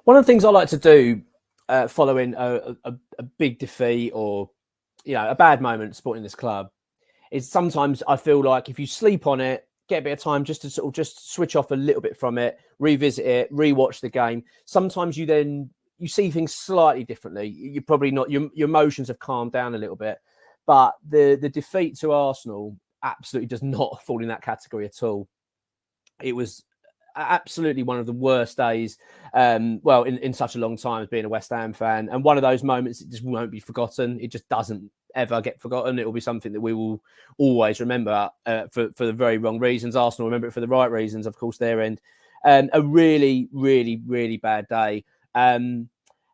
One of the things I like to do following a big defeat or, a bad moment supporting this club is sometimes I feel like if you sleep on it, get a bit of time just to sort of just switch off a little bit from it, revisit it, rewatch the game. Sometimes you see things slightly differently. You're probably not, your emotions have calmed down a little bit, but the defeat to Arsenal absolutely does not fall in that category at all. It was absolutely one of the worst days, in such a long time as being a West Ham fan. And one of those moments, it just won't be forgotten. It just doesn't ever get forgotten. It will be something that we will always remember for the very wrong reasons. Arsenal remember it for the right reasons, of course, their end. A really, really, really bad day. And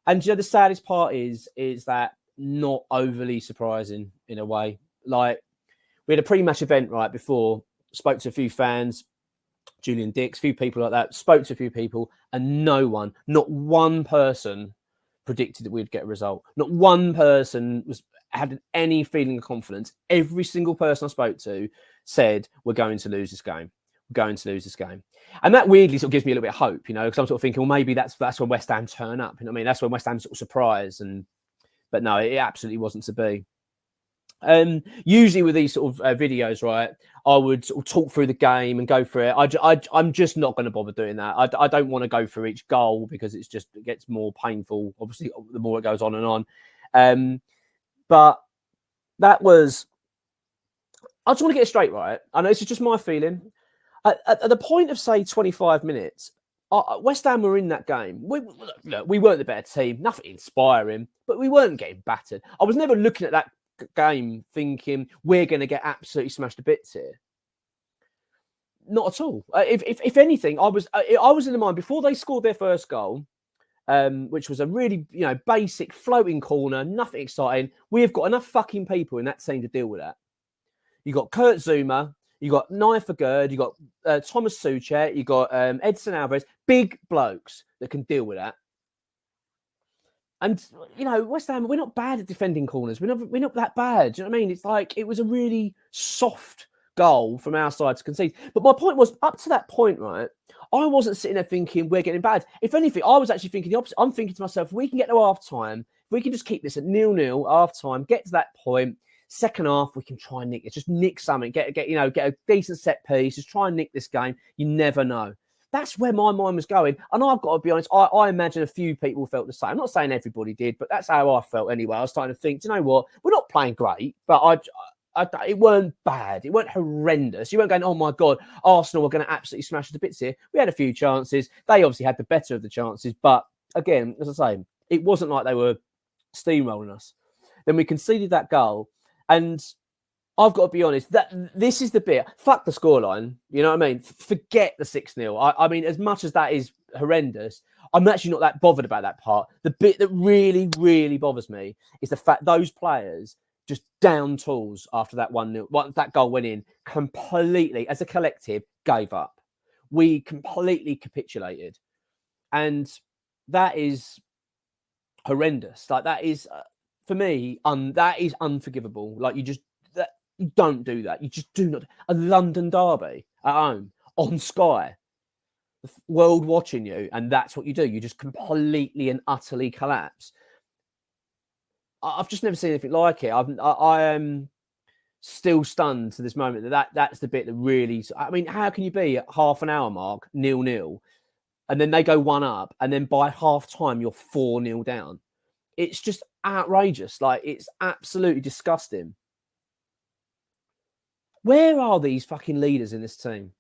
the saddest part is that not overly surprising in a way. Like, we had a pre-match event right before, spoke to a few fans, Julian Dix, a few people like that, spoke to a few people, and not one person predicted that we'd get a result. Not one person had any feeling of confidence. Every single person I spoke to said, we're going to lose this game. We're going to lose this game. And that weirdly sort of gives me a little bit of hope, because I'm sort of thinking, well, maybe that's when West Ham turn up. That's when West Ham sort of surprise. But no, it absolutely wasn't to be. Usually with these sort of videos, right, I would sort of talk through the game and go through it. I'm just not going to bother doing that. I don't want to go through each goal because it gets more painful, obviously, the more it goes on and on. But that was, I just want to get it straight, right? I know this is just my feeling. At the point of, say, 25 minutes, West Ham were in that game. We weren't the better team, nothing inspiring, but we weren't getting battered. I was never looking at that game thinking we're going to get absolutely smashed to bits here. Not at all. If anything, I was in the mind before they scored their first goal, which was a really basic floating corner, nothing exciting. We've got enough fucking people in that team to deal with that. You got Kurt Zouma, you got Naifer Gerd, you got Thomas Suchet, you got Edson Alvarez, big blokes that can deal with that. And, West Ham, we're not bad at defending corners. We're not that bad. Do you know what I mean? It's like, it was a really soft goal from our side to concede. But my point was, up to that point, right, I wasn't sitting there thinking we're getting bad. If anything, I was actually thinking the opposite. I'm thinking to myself, if we can get to half-time, if we can just keep this at 0-0 half-time, get to that point, second half, we can try and nick it. Just nick something, get a decent set piece, just try and nick this game. You never know. That's where my mind was going. And I've got to be honest, I imagine a few people felt the same. I'm not saying everybody did, but that's how I felt anyway. I was starting to think, do you know what? We're not playing great, but it weren't bad. It weren't horrendous. You weren't going, oh my God, Arsenal were going to absolutely smash us to bits here. We had a few chances. They obviously had the better of the chances. But again, as I say, it wasn't like they were steamrolling us. Then we conceded that goal. And I've got to be honest, that this is the bit. Fuck the scoreline. You know what I mean? Forget the 6-0. I mean, as much as that is horrendous, I'm actually not that bothered about that part. The bit that really, really bothers me is the fact those players just down tools after that 1-0. Once that goal went in, completely, as a collective, gave up. We completely capitulated. And that is horrendous. Like, that is, for me, that is unforgivable. Like, you don't do that. You just do not. A London derby at home on Sky, the world watching you, and that's what you do. You just completely and utterly collapse. I've just never seen anything like it. I am still stunned to this moment that's the bit that really. I mean, how can you be at half an hour mark 0-0, and then they go 1-up, and then by half time you're 4-0 down? It's just outrageous. Like, it's absolutely disgusting. Where are these fucking leaders in this team?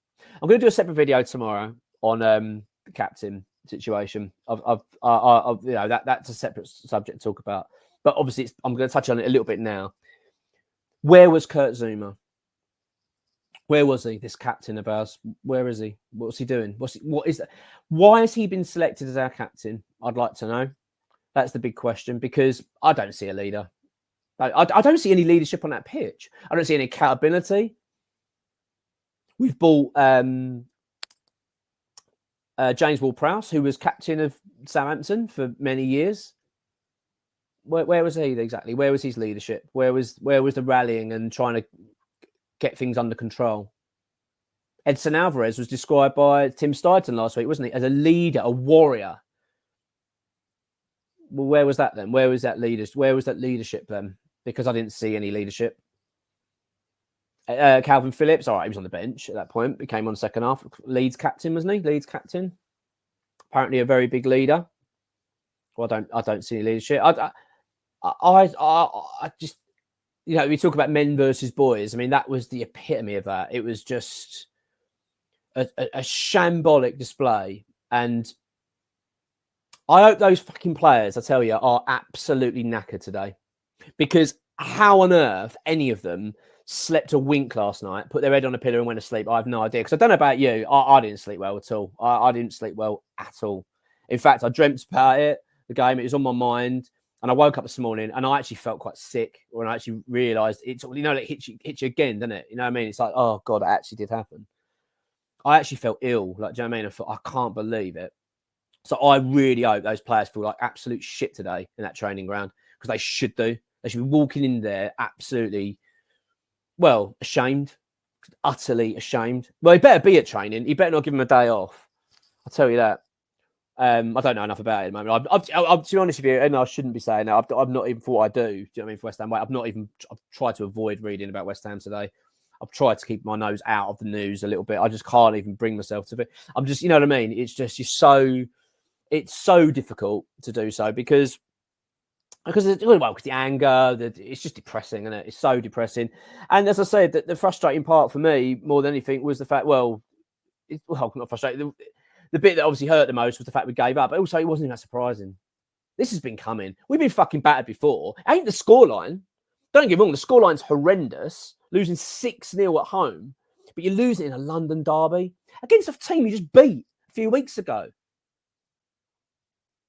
I'm going to do a separate video tomorrow on the captain situation. That's a separate subject to talk about. But obviously, I'm going to touch on it a little bit now. Where was Kurt Zouma? Where was he? This captain of ours. Where is he? What's he doing? What is that? Why has he been selected as our captain? I'd like to know. That's the big question, because I don't see a leader. I don't see any leadership on that pitch. I don't see any accountability. We've bought James Ward-Prowse, who was captain of Southampton for many years. Where was he exactly? Where was his leadership? Where was the rallying and trying to get things under control? Edson Alvarez was described by Tim Steidton last week, wasn't he, as a leader, a warrior. Well, where was that then? Where was that leadership then? Because I didn't see any leadership. Calvin Phillips, all right, he was on the bench at that point. He came on second half. Leeds captain, wasn't he? Leeds captain. Apparently a very big leader. Well, I don't see any leadership. I just, you know, we talk about men versus boys. I mean, that was the epitome of that. It was just a shambolic display. And I hope those fucking players, I tell you, are absolutely knackered today. Because how on earth any of them slept a wink last night, put their head on a pillow and went to sleep, I have no idea. Because I don't know about you, I didn't sleep well at all. I didn't sleep well at all. In fact, I dreamt about it, the game. It was on my mind. And I woke up this morning and I actually felt quite sick when I actually realised it's, you know, it hits you again, doesn't it? You know what I mean? It's like, oh God, it actually did happen. I actually felt ill. Like, do you know what I mean? I thought, I can't believe it. So I really hope those players feel like absolute shit today in that training ground, because they should do. They should be walking in there absolutely, well, ashamed, utterly ashamed. Well, he better be at training. He better not give him a day off. I'll tell you that. I don't know enough about it at the moment. I'll to be honest with you, and I shouldn't be saying that. I've not even thought I do. Do you know what I mean? For West Ham, I've tried to avoid reading about West Ham today. I've tried to keep my nose out of the news a little bit. I just can't even bring myself to it. I'm just, you know what I mean? It's just, it's so difficult to do so because the anger, it's just depressing, isn't it? It's so depressing. And as I said, the frustrating part for me more than anything was the fact, not frustrating. The bit that obviously hurt the most was the fact we gave up. But also, it wasn't even that surprising. This has been coming. We've been fucking battered before. Ain't the scoreline. Don't get me wrong, the scoreline's horrendous. Losing 6-0 at home. But you're losing in a London derby against a team you just beat a few weeks ago.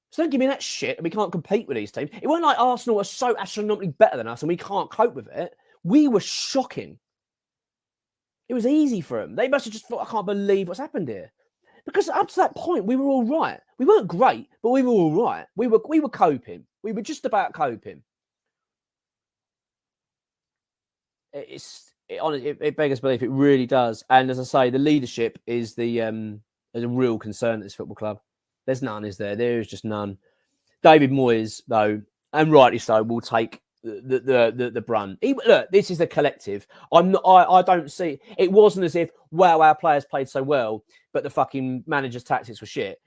So don't give me that shit and we can't compete with these teams. It wasn't like Arsenal are so astronomically better than us and we can't cope with it. We were shocking. It was easy for them. They must have just thought, I can't believe what's happened here. Because up to that point, we were all right. We weren't great, but we were all right. We were coping. We were just about coping. It beggars belief. It really does. And as I say, the leadership is a real concern at this football club. There's none, is there? There is just none. David Moyes, though, and rightly so, will take the brunt. Look, this is a collective. I don't see. It wasn't as if, wow, our players played so well, but the fucking manager's tactics were shit.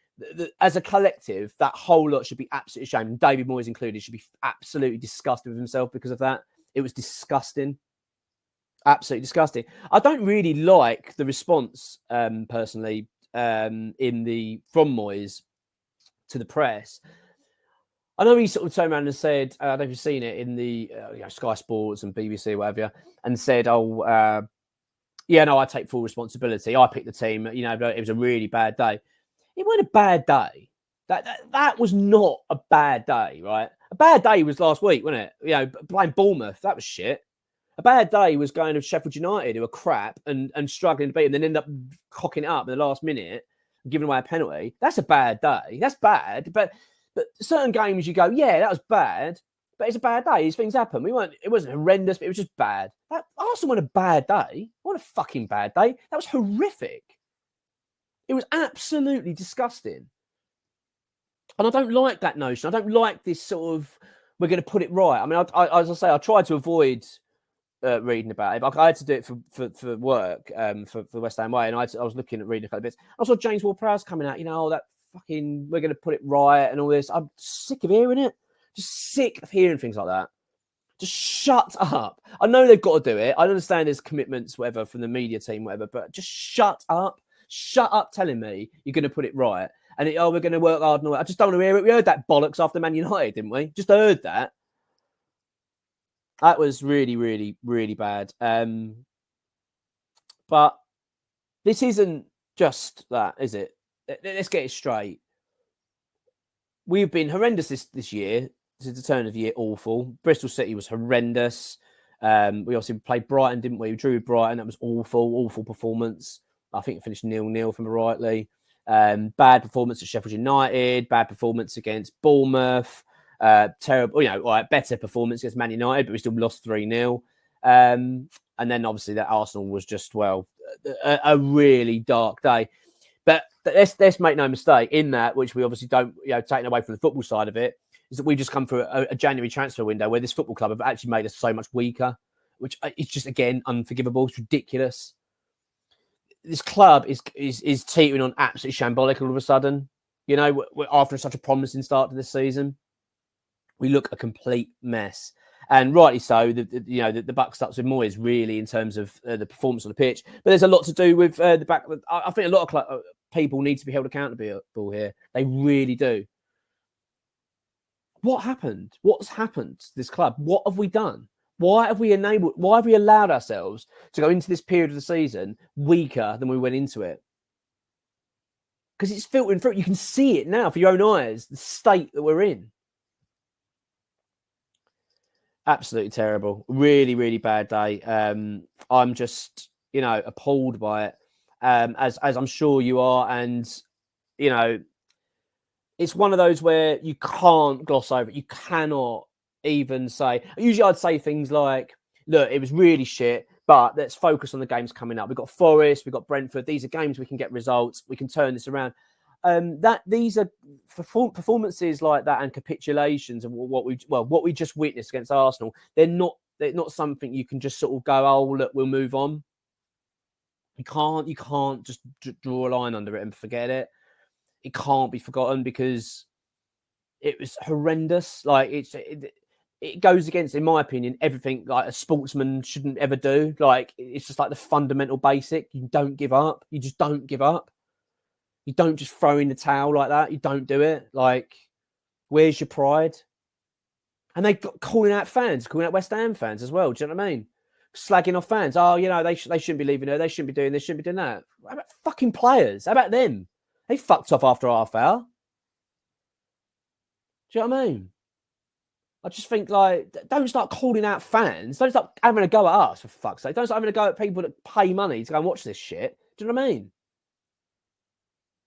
As a collective, that whole lot should be absolutely ashamed. David Moyes included should be absolutely disgusted with himself because of that. It was disgusting. Absolutely disgusting. I don't really like the response, personally, from Moyes to the press. I know he sort of turned around and said, I don't know if you've seen it in the Sky Sports and BBC or whatever, and said, I take full responsibility. I picked the team. You know, it was a really bad day. It wasn't a bad day. That was not a bad day, right? A bad day was last week, wasn't it? You know, playing Bournemouth, that was shit. A bad day was going to Sheffield United, who were crap and struggling to beat them, then end up cocking it up in the last minute, giving away a penalty. That's a bad day. That's bad. But certain games you go, yeah, that was bad, but it's a bad day. These things happen. It wasn't horrendous, but it was just bad. Arsenal won a bad day. What a fucking bad day. That was horrific. It was absolutely disgusting. And I don't like that notion. I don't like this sort of, we're going to put it right. I mean, as I say, I tried to avoid reading about it, but I had to do it for work, for West Ham Way, and I was looking at reading a couple of bits. I saw James Ward-Prowse coming out, that fucking, we're going to put it right and all this. I'm sick of hearing it. Just sick of hearing things like that. Just shut up. I know they've got to do it. I understand there's commitments, whatever, from the media team, whatever, but just shut up. Shut up telling me you're going to put it right. And we're going to work hard and all that. I just don't want to hear it. We heard that bollocks after Man United, didn't we? Just heard that. That was really, really, really bad. But this isn't just that, is it? Let's get it straight. We've been horrendous this year. Since the turn of the year, awful. Bristol City was horrendous. We obviously played Brighton, didn't we? We drew with Brighton. That was awful performance. I think it finished 0-0 from rightly. Bad performance at Sheffield United. Bad performance against Bournemouth. Terrible, better performance against Man United, but we still lost 3-0. And then obviously that Arsenal was just, a really dark day. But let's make no mistake in that, which we obviously don't, taking away from the football side of it. is that we've just come through a January transfer window where this football club have actually made us so much weaker, which is just, again, unforgivable. It's ridiculous. This club is teetering on absolutely shambolic all of a sudden. You know, after such a promising start to this season, we look a complete mess. And rightly so. The buck stops with Moyes, really, in terms of the performance on the pitch. But there's a lot to do with the back. I think a lot of people need to be held accountable here. They really do. What happened? What's happened to this club? What have we done? Why have we allowed ourselves to go into this period of the season weaker than we went into it? Because it's filtering through. You can see it now for your own eyes, the state that we're in. Absolutely terrible. Really, really bad day. I'm just, appalled by it, as I'm sure you are. And, it's one of those where you can't gloss over it. You cannot even say. Usually I'd say things like, look, it was really shit, but let's focus on the games coming up. We've got Forest, we've got Brentford. These are games we can get results. We can turn this around. These are performances like that and capitulations of what we just witnessed against Arsenal. They're not something you can just sort of go, oh, look, we'll move on. You can't just draw a line under it and forget it. It can't be forgotten because it was horrendous. Like it goes against, in my opinion, everything like a sportsman shouldn't ever do. Like, it's just like the fundamental basic. You don't give up. You just don't give up. You don't just throw in the towel like that. You don't do it. Like, where's your pride? And they got calling out West Ham fans as well. Do you know what I mean? Slagging off fans. Oh, they shouldn't be leaving her. They shouldn't be doing this. Shouldn't be doing that. How about fucking players? How about them? They fucked off after half hour. Do you know what I mean? I just think, like, don't start calling out fans. Don't start having a go at us, for fuck's sake. Don't start having a go at people that pay money to go and watch this shit. Do you know what I mean?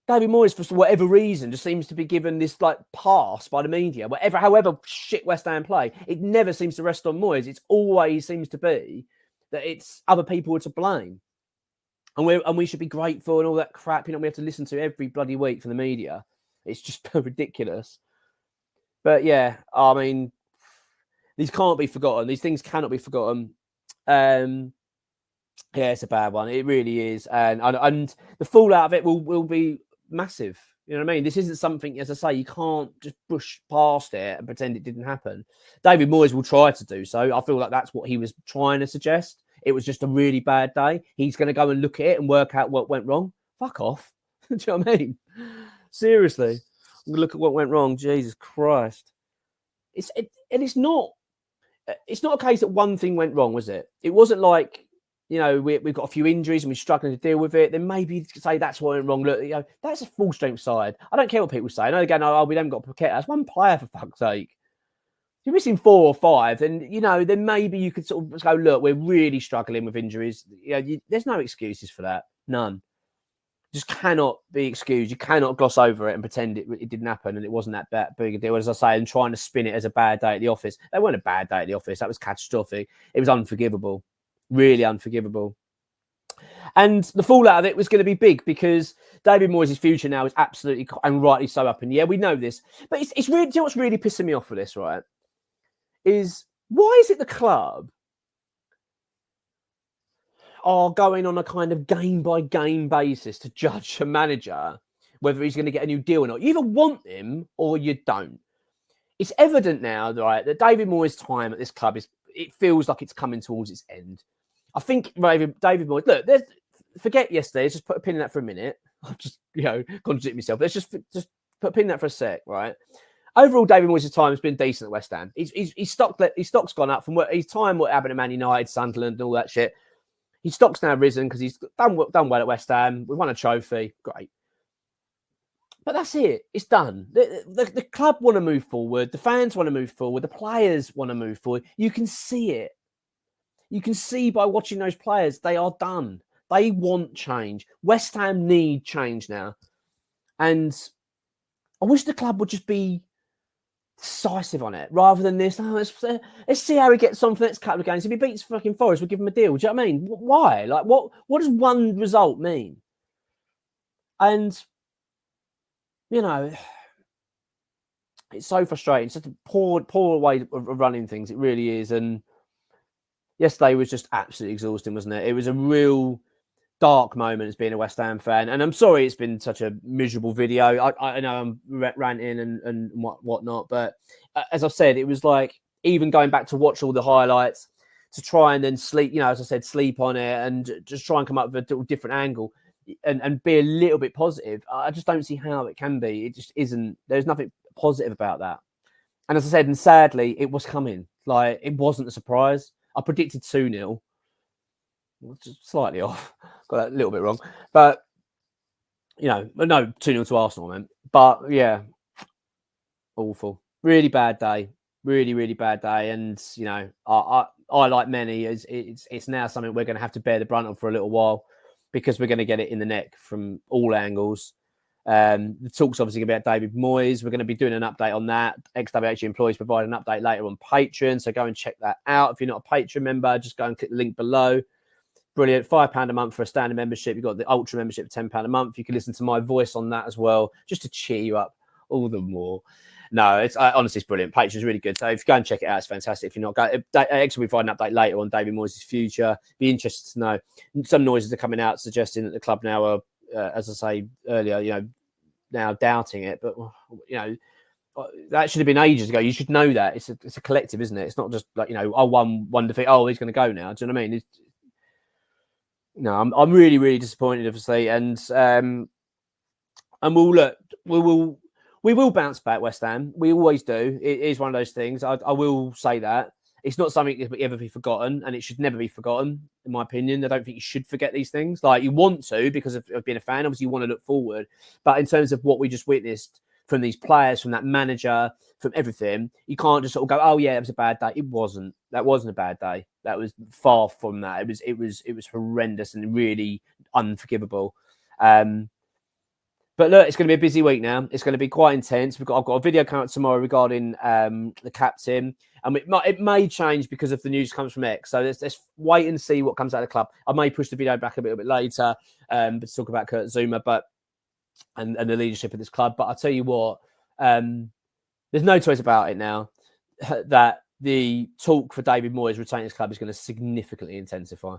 David Moyes, for whatever reason, just seems to be given this like pass by the media. However shit West Ham play, it never seems to rest on Moyes. It's always seems to be that it's other people are to blame, and we should be grateful and all that crap. We have to listen to every bloody week from the media. It's just ridiculous. But yeah, I mean, these can't be forgotten. These things cannot be forgotten. Yeah, it's a bad one. It really is, and the fallout of it will be massive. You know what I mean? This isn't something, as I say, you can't just brush past it and pretend it didn't happen. David Moyes will try to do so. I feel like that's what he was trying to suggest. It was just a really bad day. He's going to go and look at it and work out what went wrong. Fuck off. Do you know what I mean? Seriously. I'm going to look at what went wrong. Jesus Christ. It's not a case that one thing went wrong, was it? It wasn't like, we've got a few injuries and we're struggling to deal with it. Then maybe you could say that's what went wrong. Look, that's a full strength side. I don't care what people say. I know again, we haven't got Paqueta. That's one player, for fuck's sake. If you're missing 4 or 5, then then maybe you could sort of go, look, we're really struggling with injuries. There's no excuses for that. None. Just cannot be excused. You cannot gloss over it and pretend it didn't happen and it wasn't that big a deal, as I say, and trying to spin it as a bad day at the office. They weren't a bad day at the office. That was catastrophic. It was unforgivable. Really unforgivable. And the fallout of it was going to be big because David Moyes' future now is absolutely, and rightly so, up in the air. We know this. But it's really, do you know what's really pissing me off with this, right? Is why is it the club are going on a kind of game-by-game basis to judge a manager whether he's going to get a new deal or not? You either want him or you don't. It's evident now, right, that David Moyes' time at this club it feels like it's coming towards its end. I think David Moyes, look, forget yesterday. Let's just put a pin in that for a minute. I've just, contradict myself. Let's just put a pin in that for a sec, right? Overall, David Moyes' time has been decent at West Ham. His stock's gone up from his time what happened at Man United, Sunderland, and all that shit. His stock's now risen because he's done well at West Ham. We won a trophy. Great. But that's it. It's done. The club want to move forward. The fans want to move forward. The players want to move forward. You can see it. You can see by watching those players, they are done. They want change. West Ham need change now. And I wish the club would just be decisive on it rather than this. Oh, let's see how he gets on for the next couple of games. If he beats fucking Forest, we'll give him a deal. Do you know what I mean? Why? Like, what does one result mean? And, It's so frustrating. It's just a poor way of running things. It really is. And yesterday was just absolutely exhausting, wasn't it? It was a real dark moment as being a West Ham fan. And I'm sorry it's been such a miserable video. I know I'm ranting and whatnot, but as I've said, it was like even going back to watch all the highlights to try and then sleep, as I said, sleep on it and just try and come up with a different angle and be a little bit positive. I just don't see how it can be. It just isn't. There's nothing positive about that. And as I said, and sadly, it was coming. Like, it wasn't a surprise. I predicted 2-0. Just slightly off. Got that a little bit wrong. But, no, 2-0 to Arsenal, man. But, yeah, awful. Really bad day. Really, really bad day. And, I like many, it's now something we're going to have to bear the brunt of for a little while because we're going to get it in the neck from all angles. The talk's obviously about David Moyes. We're going to be doing an update on that. XWH employees provide an update later on Patreon. So go and check that out. If you're not a Patreon member, just go and click the link below. Brilliant. £5 a month for a standard membership. You've got the Ultra membership for £10 a month. You can listen to my voice on that as well, just to cheer you up all the more. No, honestly, it's brilliant. Patreon's really good. So if you go and check it out, it's fantastic. If you're not going, X will provide an update later on David Moyes' future. Be interested to know. Some noises are coming out suggesting that the club now are, as I say earlier, now doubting it. But, that should have been ages ago. You should know that. It's a collective, isn't it? It's not just like, one defeat. Oh, he's going to go now. Do you know what I mean? I'm really, really disappointed, obviously. And we will bounce back, West Ham. We always do. It is one of those things. I will say that. It's not something that will ever be forgotten, and it should never be forgotten, in my opinion. I don't think you should forget these things. Like, you want to because of being a fan. Obviously, you want to look forward. But in terms of what we just witnessed from these players, from that manager, from everything, you can't just sort of go, oh, yeah, it was a bad day. It wasn't. That wasn't a bad day. That was far from that. It was horrendous and really unforgivable. But look, it's going to be a busy week now. It's going to be quite intense. I've got a video coming out tomorrow regarding the captain. And it may change because of the news comes from X. So let's wait and see what comes out of the club. I may push the video back a little bit later but to talk about Kurt Zuma and the leadership of this club. But I'll tell you what, there's no choice about it now that the talk for David Moyes retaining his club is going to significantly intensify.